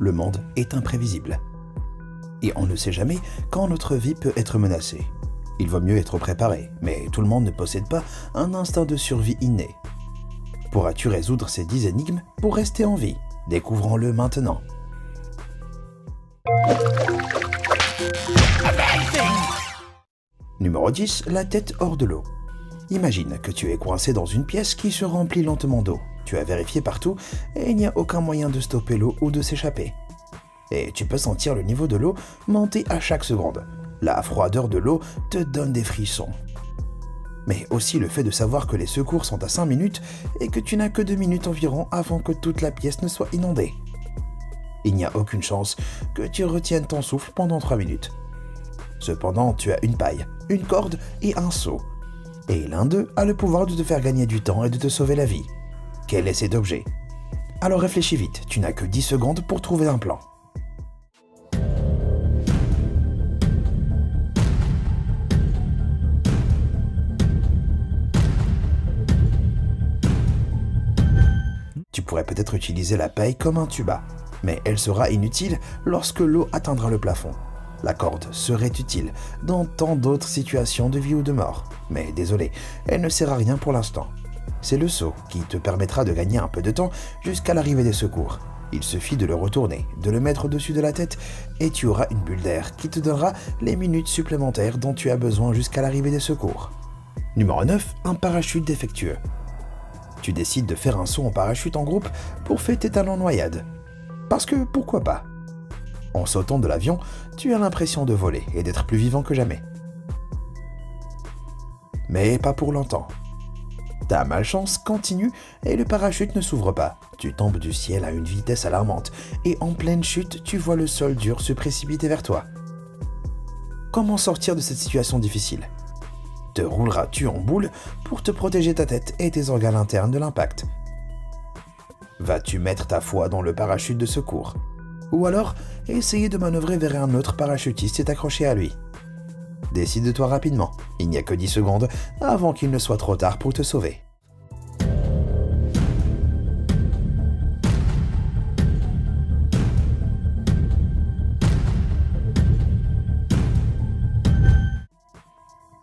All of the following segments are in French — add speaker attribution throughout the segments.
Speaker 1: le monde est imprévisible. Et on ne sait jamais quand notre vie peut être menacée. Il vaut mieux être préparé, mais tout le monde ne possède pas un instinct de survie inné. Pourras-tu résoudre ces 10 énigmes pour rester en vie? Découvrons-le maintenant. Numéro 10. La tête hors de l'eau. Imagine que tu es coincé dans une pièce qui se remplit lentement d'eau. Tu as vérifié partout et il n'y a aucun moyen de stopper l'eau ou de s'échapper. Et tu peux sentir le niveau de l'eau monter à chaque seconde. La froideur de l'eau te donne des frissons. Mais aussi le fait de savoir que les secours sont à 5 minutes et que tu n'as que 2 minutes environ avant que toute la pièce ne soit inondée. Il n'y a aucune chance que tu retiennes ton souffle pendant 3 minutes. Cependant, tu as une paille, une corde et un seau. Et l'un d'eux a le pouvoir de te faire gagner du temps et de te sauver la vie. Quel est cet objet? Alors réfléchis vite, tu n'as que 10 secondes pour trouver un plan. Tu pourrais peut-être utiliser la paille comme un tuba, mais elle sera inutile lorsque l'eau atteindra le plafond. La corde serait utile dans tant d'autres situations de vie ou de mort, mais désolé, elle ne sert à rien pour l'instant. C'est le seau qui te permettra de gagner un peu de temps jusqu'à l'arrivée des secours. Il suffit de le retourner, de le mettre au-dessus de la tête et tu auras une bulle d'air qui te donnera les minutes supplémentaires dont tu as besoin jusqu'à l'arrivée des secours. Numéro 9. Un parachute défectueux. Tu décides de faire un saut en parachute en groupe pour fêter ta non-noyade. Parce que pourquoi pas? En sautant de l'avion, tu as l'impression de voler et d'être plus vivant que jamais. Mais pas pour longtemps. Ta malchance continue et le parachute ne s'ouvre pas. Tu tombes du ciel à une vitesse alarmante et en pleine chute, tu vois le sol dur se précipiter vers toi. Comment sortir de cette situation difficile? Te rouleras-tu en boule pour te protéger ta tête et tes organes internes de l'impact? Vas-tu mettre ta foi dans le parachute de secours? Ou alors essayer de manœuvrer vers un autre parachutiste et t'accrocher à lui? Décide-toi rapidement, il n'y a que 10 secondes avant qu'il ne soit trop tard pour te sauver.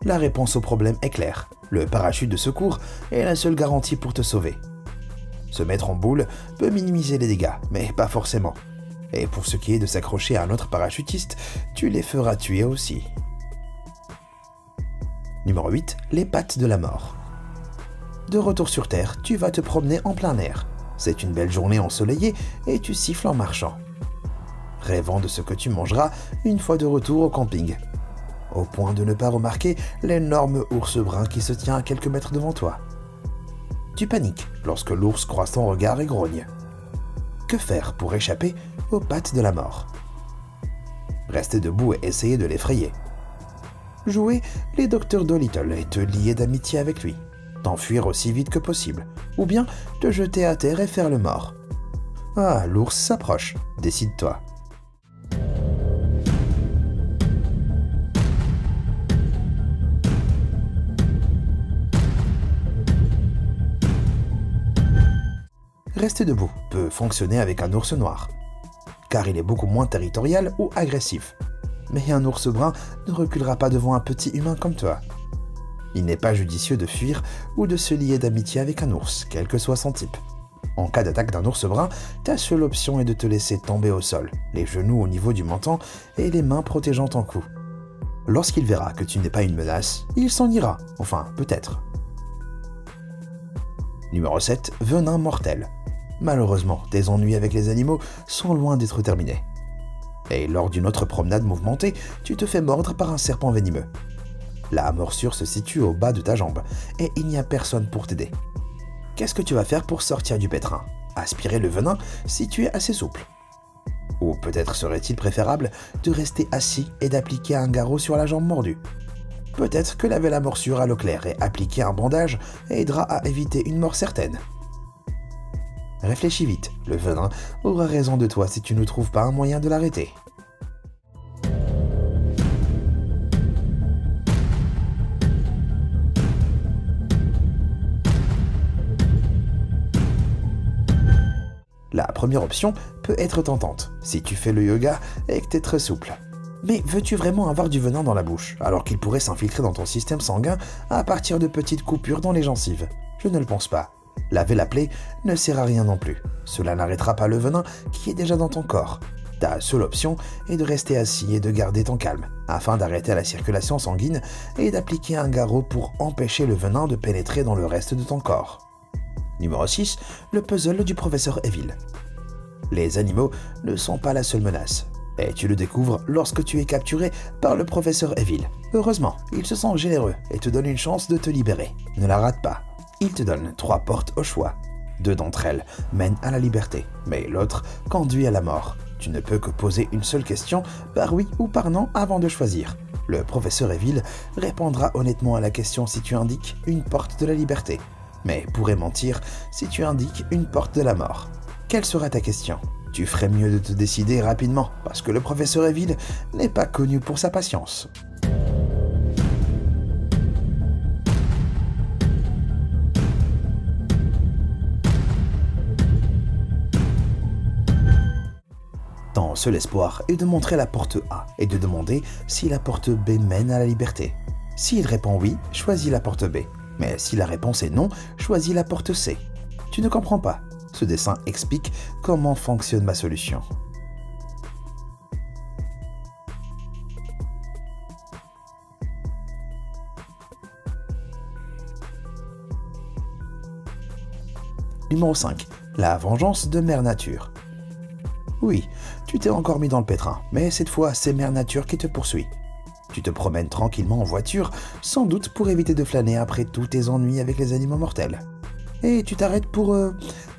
Speaker 1: La réponse au problème est claire. Le parachute de secours est la seule garantie pour te sauver. Se mettre en boule peut minimiser les dégâts, mais pas forcément. Et pour ce qui est de s'accrocher à un autre parachutiste, tu les feras tuer aussi. Numéro 8. Les pattes de la mort. De retour sur Terre, tu vas te promener en plein air. C'est une belle journée ensoleillée et tu siffles en marchant. Rêvant de ce que tu mangeras une fois de retour au camping. Au point de ne pas remarquer l'énorme ours brun qui se tient à quelques mètres devant toi. Tu paniques lorsque l'ours croise ton regard et grogne. Que faire pour échapper aux pattes de la mort? Rester debout et essayer de l'effrayer. Jouer les Dr Dolittle et te lier d'amitié avec lui. T'enfuir aussi vite que possible. Ou bien te jeter à terre et faire le mort. Ah, l'ours s'approche. Décide-toi. Rester debout peut fonctionner avec un ours noir, car il est beaucoup moins territorial ou agressif. Mais un ours brun ne reculera pas devant un petit humain comme toi. Il n'est pas judicieux de fuir ou de se lier d'amitié avec un ours, quel que soit son type. En cas d'attaque d'un ours brun, ta seule option est de te laisser tomber au sol, les genoux au niveau du menton et les mains protégeant ton cou. Lorsqu'il verra que tu n'es pas une menace, il s'en ira, enfin peut-être. Numéro 7. Venin mortel. Malheureusement, tes ennuis avec les animaux sont loin d'être terminés. Et lors d'une autre promenade mouvementée, tu te fais mordre par un serpent venimeux. La morsure se situe au bas de ta jambe et il n'y a personne pour t'aider. Qu'est-ce que tu vas faire pour sortir du pétrin? Aspirer le venin si tu es assez souple. Ou peut-être serait-il préférable de rester assis et d'appliquer un garrot sur la jambe mordue. Peut-être que laver la morsure à l'eau claire et appliquer un bandage aidera à éviter une mort certaine. Réfléchis vite, le venin aura raison de toi si tu ne trouves pas un moyen de l'arrêter. La première option peut être tentante, si tu fais le yoga et que t'es très souple. Mais veux-tu vraiment avoir du venin dans la bouche, alors qu'il pourrait s'infiltrer dans ton système sanguin à partir de petites coupures dans les gencives? Je ne le pense pas. Laver la plaie ne sert à rien non plus. Cela n'arrêtera pas le venin qui est déjà dans ton corps. Ta seule option est de rester assis et de garder ton calme, afin d'arrêter la circulation sanguine et d'appliquer un garrot pour empêcher le venin de pénétrer dans le reste de ton corps. Numéro 6. Le puzzle du professeur Evil. Les animaux ne sont pas la seule menace. Et tu le découvres lorsque tu es capturé par le professeur Evil. Heureusement, il se sent généreux et te donne une chance de te libérer. Ne la rate pas. Il te donne 3 portes au choix. 2 d'entre elles mènent à la liberté, mais l'autre conduit à la mort. Tu ne peux que poser une seule question, par oui ou par non, avant de choisir. Le professeur Evil répondra honnêtement à la question si tu indiques une porte de la liberté, mais pourrait mentir si tu indiques une porte de la mort. Quelle sera ta question? Tu ferais mieux de te décider rapidement, parce que le professeur Evil n'est pas connu pour sa patience. Ton seul espoir est de montrer la porte A et de demander si la porte B mène à la liberté. S'il répond oui, choisis la porte B. Mais si la réponse est non, choisis la porte C. Tu ne comprends pas. Ce dessin explique comment fonctionne ma solution. Numéro 5. La vengeance de Mère Nature. Oui, tu t'es encore mis dans le pétrin, mais cette fois, c'est Mère Nature qui te poursuit. Tu te promènes tranquillement en voiture, sans doute pour éviter de flâner après tous tes ennuis avec les animaux mortels. Et tu t'arrêtes pour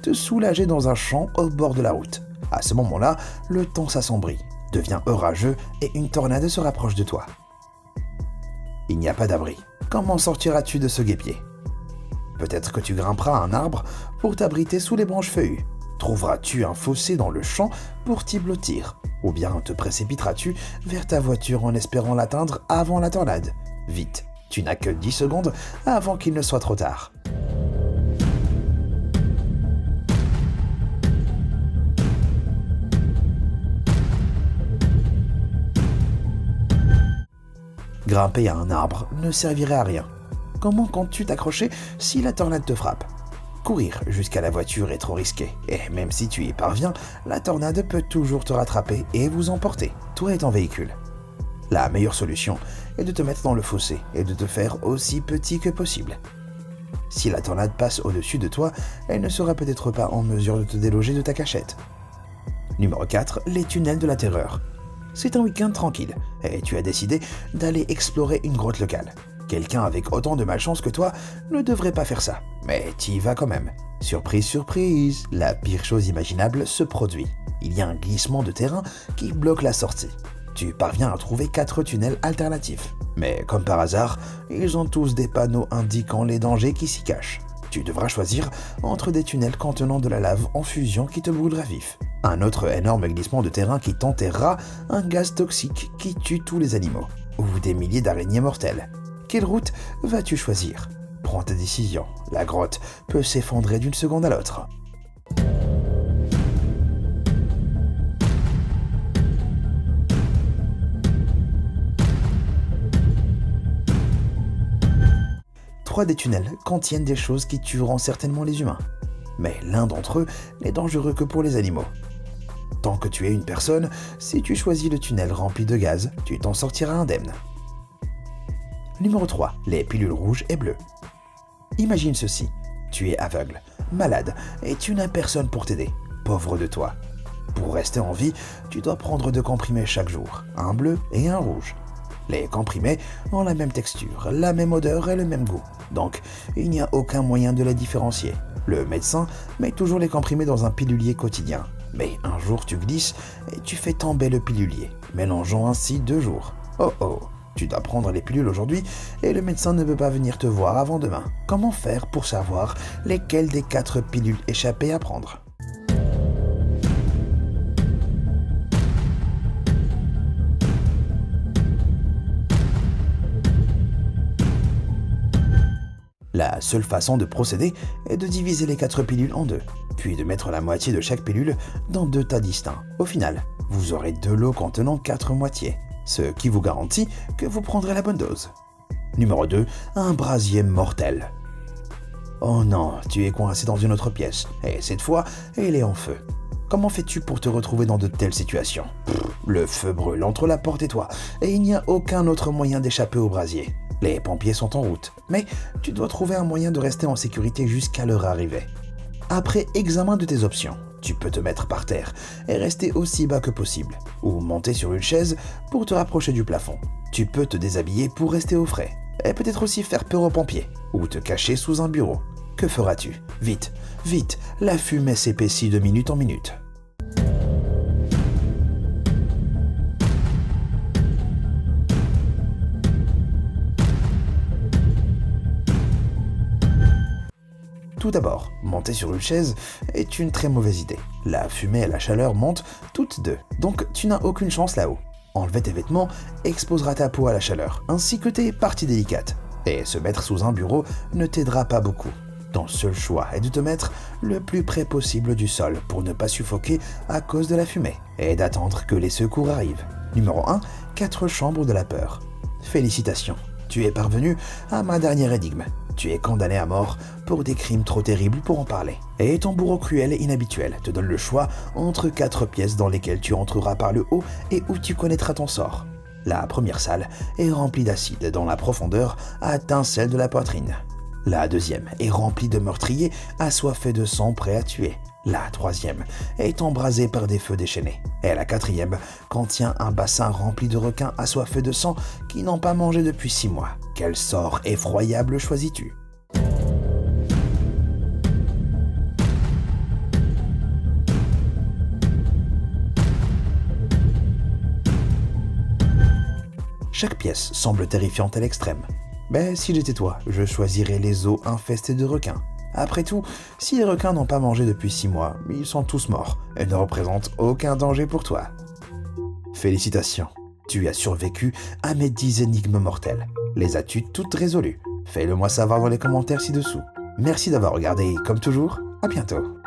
Speaker 1: te soulager dans un champ au bord de la route. À ce moment-là, le temps s'assombrit, devient orageux et une tornade se rapproche de toi. Il n'y a pas d'abri. Comment sortiras-tu de ce guêpier? Peut-être que tu grimperas à un arbre pour t'abriter sous les branches feuillues. Trouveras-tu un fossé dans le champ pour t'y blottir? Ou bien te précipiteras-tu vers ta voiture en espérant l'atteindre avant la tornade? Vite, tu n'as que 10 secondes avant qu'il ne soit trop tard. Grimper à un arbre ne servirait à rien. Comment comptes-tu t'accrocher si la tornade te frappe? Courir jusqu'à la voiture est trop risqué, et même si tu y parviens, la tornade peut toujours te rattraper et vous emporter, toi et ton véhicule. La meilleure solution est de te mettre dans le fossé et de te faire aussi petit que possible. Si la tornade passe au-dessus de toi, elle ne sera peut-être pas en mesure de te déloger de ta cachette. Numéro 4. Les tunnels de la terreur. C'est un week-end tranquille, et tu as décidé d'aller explorer une grotte locale. Quelqu'un avec autant de malchance que toi ne devrait pas faire ça, mais tu y vas quand même. Surprise, surprise, la pire chose imaginable se produit. Il y a un glissement de terrain qui bloque la sortie. Tu parviens à trouver 4 tunnels alternatifs. Mais comme par hasard, ils ont tous des panneaux indiquant les dangers qui s'y cachent. Tu devras choisir entre des tunnels contenant de la lave en fusion qui te brûlera vif, un autre énorme glissement de terrain qui t'enterrera, un gaz toxique qui tue tous les animaux, ou des milliers d'araignées mortelles. Quelle route vas-tu choisir? Prends ta décision, la grotte peut s'effondrer d'une seconde à l'autre. Trois des tunnels contiennent des choses qui tueront certainement les humains, mais l'un d'entre eux n'est dangereux que pour les animaux. Tant que tu es une personne, si tu choisis le tunnel rempli de gaz, tu t'en sortiras indemne. Numéro 3. Les pilules rouges et bleues. Imagine ceci. Tu es aveugle, malade, et tu n'as personne pour t'aider. Pauvre de toi. Pour rester en vie, tu dois prendre 2 comprimés chaque jour, un bleu et un rouge. Les comprimés ont la même texture, la même odeur et le même goût. Donc, il n'y a aucun moyen de les différencier. Le médecin met toujours les comprimés dans un pilulier quotidien. Mais un jour tu glisses et tu fais tomber le pilulier, mélangeant ainsi 2 jours. Oh oh! Tu dois prendre les pilules aujourd'hui et le médecin ne peut pas venir te voir avant demain. Comment faire pour savoir lesquelles des 4 pilules échappées à prendre? La seule façon de procéder est de diviser les 4 pilules en deux, puis de mettre la moitié de chaque pilule dans 2 tas distincts. Au final, vous aurez de l'eau contenant 4 moitiés, ce qui vous garantit que vous prendrez la bonne dose. Numéro 2, un brasier mortel. Oh non, tu es coincé dans une autre pièce, et cette fois, elle est en feu. Comment fais-tu pour te retrouver dans de telles situations? Le feu brûle entre la porte et toi, et il n'y a aucun autre moyen d'échapper au brasier. Les pompiers sont en route, mais tu dois trouver un moyen de rester en sécurité jusqu'à leur arrivée. Après examen de tes options, tu peux te mettre par terre et rester aussi bas que possible, ou monter sur une chaise pour te rapprocher du plafond. Tu peux te déshabiller pour rester au frais, et peut-être aussi faire peur aux pompiers, ou te cacher sous un bureau. Que feras-tu? Vite, vite, la fumée s'épaissit de minute en minute. Tout d'abord, monter sur une chaise est une très mauvaise idée. La fumée et la chaleur montent toutes deux, donc tu n'as aucune chance là-haut. Enlever tes vêtements exposera ta peau à la chaleur, ainsi que tes parties délicates. Et se mettre sous un bureau ne t'aidera pas beaucoup. Ton seul choix est de te mettre le plus près possible du sol pour ne pas suffoquer à cause de la fumée, et d'attendre que les secours arrivent. Numéro 1, 4 chambres de la peur. Félicitations, tu es parvenu à ma dernière énigme. Tu es condamné à mort pour des crimes trop terribles pour en parler. Et ton bourreau cruel et inhabituel te donne le choix entre 4 pièces dans lesquelles tu entreras par le haut et où tu connaîtras ton sort. La première salle est remplie d'acide dont la profondeur atteint celle de la poitrine. La deuxième est remplie de meurtriers assoiffés de sang prêts à tuer. La troisième est embrasée par des feux déchaînés. Et la quatrième contient un bassin rempli de requins assoiffés de sang qui n'ont pas mangé depuis 6 mois. Quel sort effroyable choisis-tu? Chaque pièce semble terrifiante à l'extrême. Mais si j'étais toi, je choisirais les eaux infestées de requins. Après tout, si les requins n'ont pas mangé depuis 6 mois, ils sont tous morts et ne représentent aucun danger pour toi. Félicitations, tu as survécu à mes 10 énigmes mortelles. Les as-tu toutes résolues? Fais-le moi savoir dans les commentaires ci-dessous. Merci d'avoir regardé et comme toujours, à bientôt.